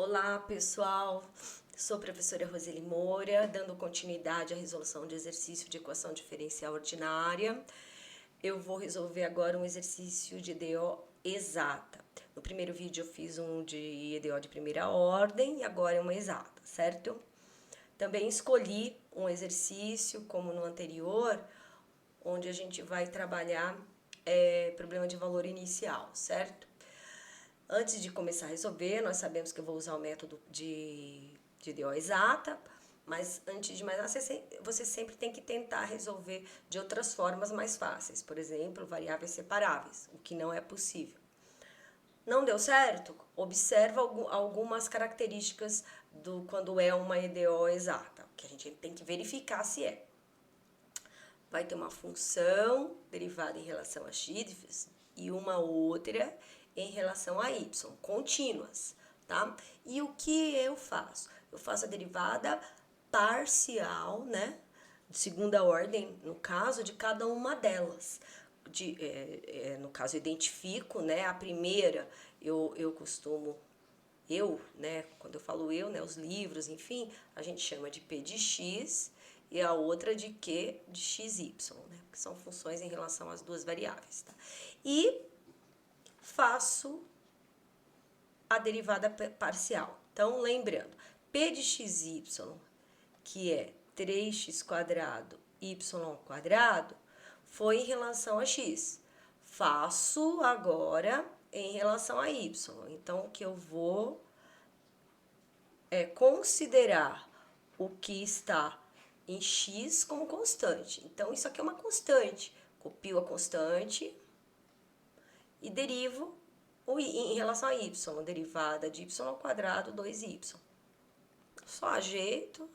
Olá, pessoal. Sou a professora Roseli Moura, dando continuidade à resolução de exercício de equação diferencial ordinária. Eu vou resolver agora um exercício de EDO exata. No primeiro vídeo eu fiz um de EDO de primeira ordem e agora é uma exata, certo? Também escolhi um exercício, como no anterior, onde a gente vai trabalhar problema de valor inicial, certo? Antes de começar a resolver, nós sabemos que eu vou usar o método de DO exata, mas antes de mais nada, você sempre tem que tentar resolver de outras formas mais fáceis. Por exemplo, variáveis separáveis, o que não é possível. Não deu certo? Observa algumas características do quando é uma EDO exata, que a gente tem que verificar se é. Vai ter uma função derivada em relação a x e uma outra em relação a y, contínuas, tá? E o que eu faço? Eu faço a derivada parcial, né? De segunda ordem, no caso, de cada uma delas. No caso, eu identifico, né? A primeira, eu costumo né, quando eu falo eu, né, os livros, enfim, a gente chama de P de x e a outra de Q de xy, né, que são funções em relação às duas variáveis, tá? E faço a derivada parcial. Então, lembrando, P de xy, que é 3x quadrado y quadrado, foi em relação a x. Faço agora em relação a y. Então, o que eu vou considerar o que está em x como constante. Então, isso aqui é uma constante. Copio a constante e derivo em relação a y, derivada de y ao quadrado 2y. Só ajeito,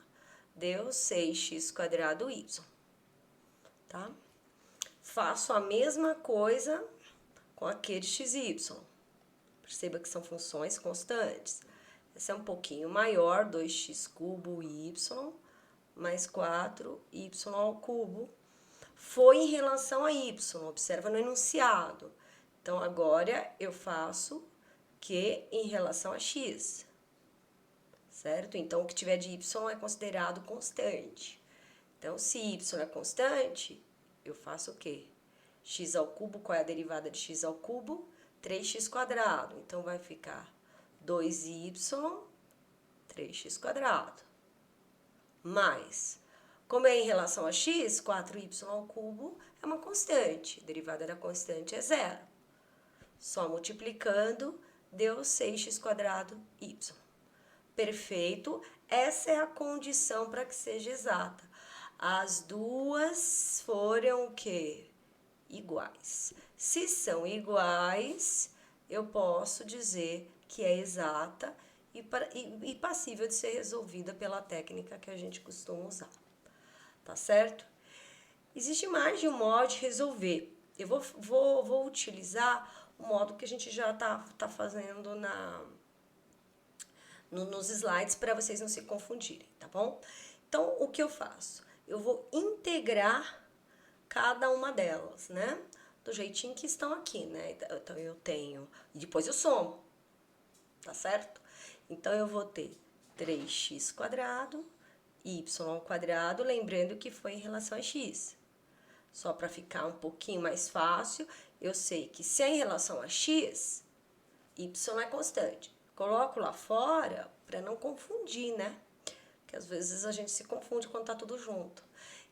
deu 6x quadrado y. Tá? Faço a mesma coisa com aquele xy. Perceba que são funções constantes. Esse é um pouquinho maior, 2x cubo y mais 4y ao cubo. Foi em relação a y, observa no enunciado. Então, agora eu faço que em relação a x, certo? Então, o que tiver de y é considerado constante. Então, se y é constante, eu faço o quê? X ao cubo, qual é a derivada de x ao cubo? 3x quadrado. Então, vai ficar 2y, 3x quadrado. Mais, como é em relação a x, 4y ao cubo é uma constante. A derivada da constante é zero. Só multiplicando, deu 6x quadrado y. Perfeito. Essa é a condição para que seja exata. As duas foram o quê? Iguais. Se são iguais, eu posso dizer que é exata e passível de ser resolvida pela técnica que a gente costuma usar. Tá certo? Existe mais de um modo de resolver. Eu vou utilizar o modo que a gente já tá fazendo nos slides para vocês não se confundirem, tá bom? Então, o que eu faço? Eu vou integrar cada uma delas, né? Do jeitinho que estão aqui, né? Então, eu tenho... E depois eu somo, tá certo? Então, eu vou ter 3x quadrado, y ao quadrado, lembrando que foi em relação a x. Só para ficar um pouquinho mais fácil, eu sei que se é em relação a x, y é constante. Coloco lá fora para não confundir, né? Porque às vezes a gente se confunde quando tá tudo junto.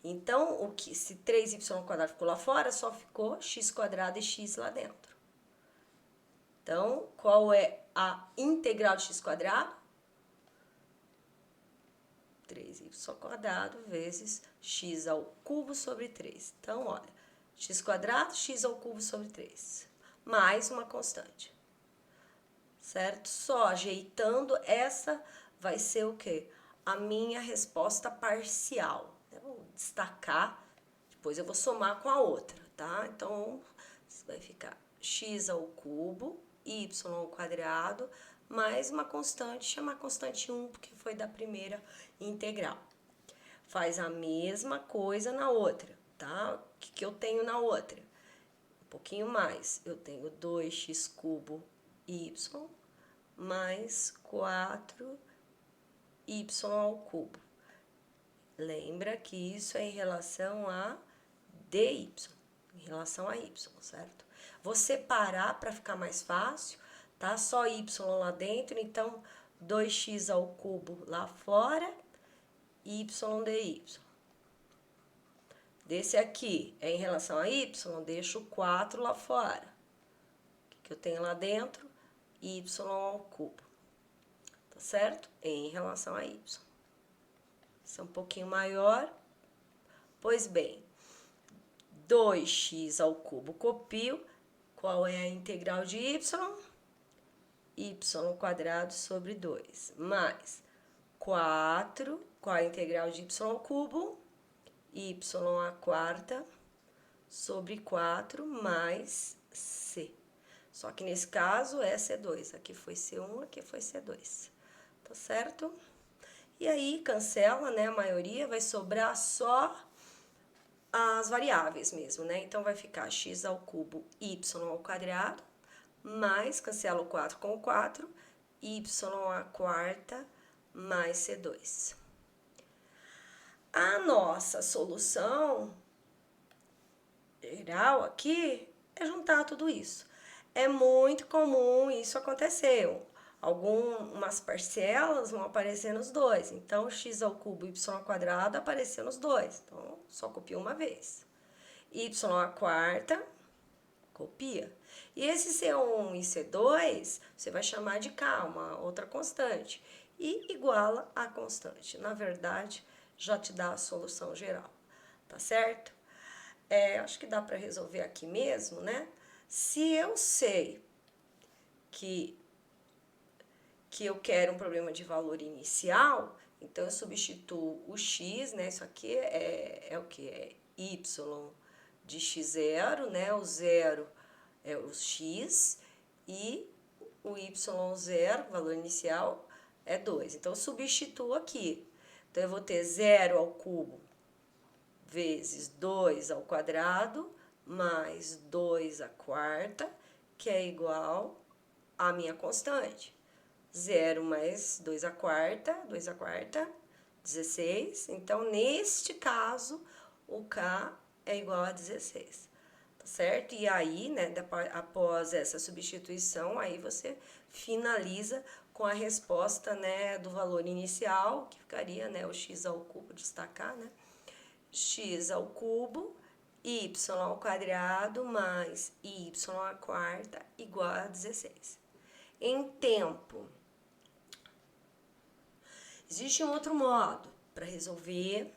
Então, se 3y ao quadrado ficou lá fora, só ficou x quadrado e x lá dentro. Então, qual é a integral de x quadrado? 3y ao quadrado vezes x ao cubo sobre 3. Então, olha, x quadrado, x ao cubo sobre 3. Mais uma constante. Certo? Só ajeitando, essa vai ser o quê? A minha resposta parcial. Eu vou destacar, depois eu vou somar com a outra, tá? Então, vai ficar x ao cubo, y ao quadrado, mais uma constante, chama a constante 1, porque foi da primeira integral. Faz a mesma coisa na outra, tá? O que eu tenho na outra? Um pouquinho mais. Eu tenho 2x cubo y mais 4y ao cubo. Lembra que isso é em relação a dy, em relação a y, certo? Vou separar para ficar mais fácil, tá? Só y lá dentro, então 2x ao cubo lá fora, y dy. Desse aqui é em relação a y, deixo 4 lá fora. O que eu tenho lá dentro? Y ao cubo. Tá certo? Em relação a y. Isso é um pouquinho maior. Pois bem, 2x ao cubo copio. Qual é a integral de y? Y quadrado sobre 2. Mais 4. Qual é a integral de y ao cubo? Y à quarta sobre 4 mais c. Só que nesse caso é C2. Aqui foi C1, aqui foi C2. Tá certo? E aí cancela, né? A maioria vai sobrar só as variáveis mesmo, né? Então vai ficar x ao cubo y ao quadrado, mais, cancela o 4 com o 4, y à quarta mais C2. A nossa solução geral aqui é juntar tudo isso. É muito comum isso acontecer. Algumas parcelas vão aparecer nos dois. Então, x ao cubo y ao quadrado apareceu nos dois. Então, só copia uma vez. Y à quarta, copia. E esse C1 e C2, você vai chamar de K, uma outra constante. E iguala a constante. Na verdade, já te dá a solução geral. Tá certo? Acho que dá para resolver aqui mesmo, né? Se eu sei que eu quero um problema de valor inicial, então eu substituo o x, né? Isso aqui é o que? É y de x0, né? O 0 é o x e o y0, valor inicial, é 2. Então, eu substituo aqui. Então, eu vou ter 0 ao cubo vezes 2 ao quadrado, mais 2 à quarta, que é igual à minha constante. 0 mais 2 à quarta, 16. Então, neste caso, o K é igual a 16, tá certo? E aí, né, após essa substituição, aí você finaliza com a resposta, né, do valor inicial, que ficaria, né, o x ao cubo, destacar, né? X ao cubo, y ao quadrado, mais y à quarta, igual a 16. Em tempo, existe um outro modo para resolver,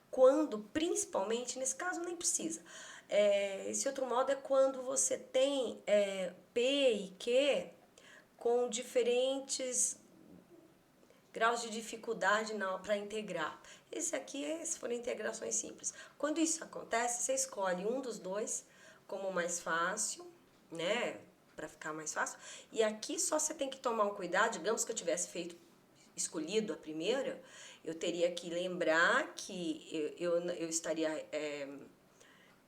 quando, principalmente, nesse caso nem precisa. Esse outro modo é quando você tem P e Q com diferentes graus de dificuldade para integrar. Esse aqui, se forem integrações simples. Quando isso acontece, você escolhe um dos dois como mais fácil, né? Para ficar mais fácil. E aqui só você tem que tomar um cuidado. Digamos que eu tivesse escolhido a primeira, eu teria que lembrar que eu estaria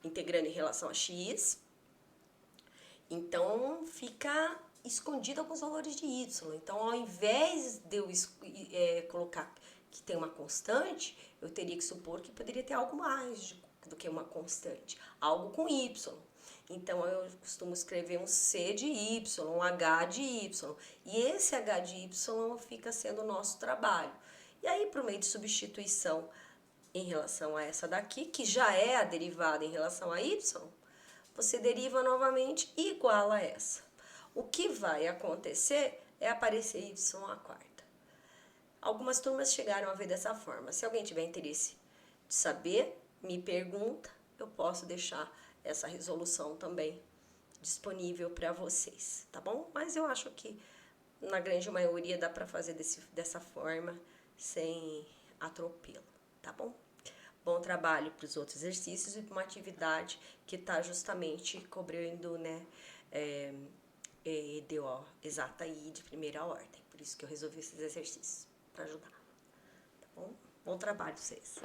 integrando em relação a x. Então, fica escondida com os valores de y. Então, ao invés de eu colocar que tem uma constante, eu teria que supor que poderia ter algo mais do que uma constante, algo com y. Então, eu costumo escrever um C de y, um H de y, e esse H de y fica sendo o nosso trabalho. E aí, por meio de substituição em relação a essa daqui, que já é a derivada em relação a y, você deriva novamente e iguala a essa. O que vai acontecer é aparecer y à quarta. Algumas turmas chegaram a ver dessa forma. Se alguém tiver interesse de saber, me pergunta, eu posso deixar essa resolução também disponível para vocês, tá bom? Mas eu acho que na grande maioria dá para fazer dessa forma, sem atropelo, tá bom? Bom trabalho para os outros exercícios e para uma atividade que está justamente cobrindo, né, EDO, exata I de primeira ordem. Por isso que eu resolvi esses exercícios, para ajudar, tá bom? Bom trabalho para vocês.